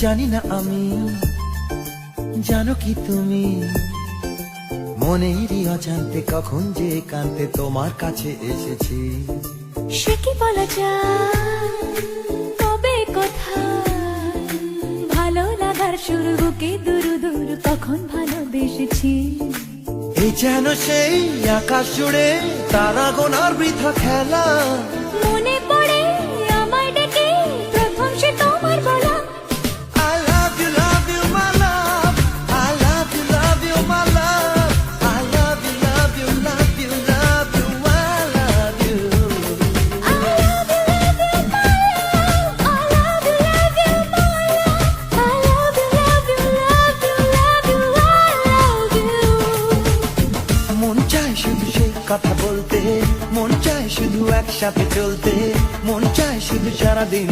জানি না আমি, জানো কি তুমি, মনেরই অজান্তে কখন যে কান্তে তোমার কাছে এসেছি। সে কি বলা যায়, তবে কোথায় ভালো লাগার শুরু, বুকে দুরু দুরু কখন ভালোবেসেছি। এই যেন সেই আকাশ জুড়ে তারা গোনার বৃথা খেলা, মনে পড়ে আমায় ডেকে প্রথম সে তোমার বলা। I love you, my love. I love you, my love. I love you, love you, love you, love you. I love you. I love you, my love. I love you, my love. I love you, love you, love you, love you. I love you. মন চায় শুধু সে কথা বলতে, মন চায় শুধু একসাথে চলতে, মন চায় শুধু সারাদিন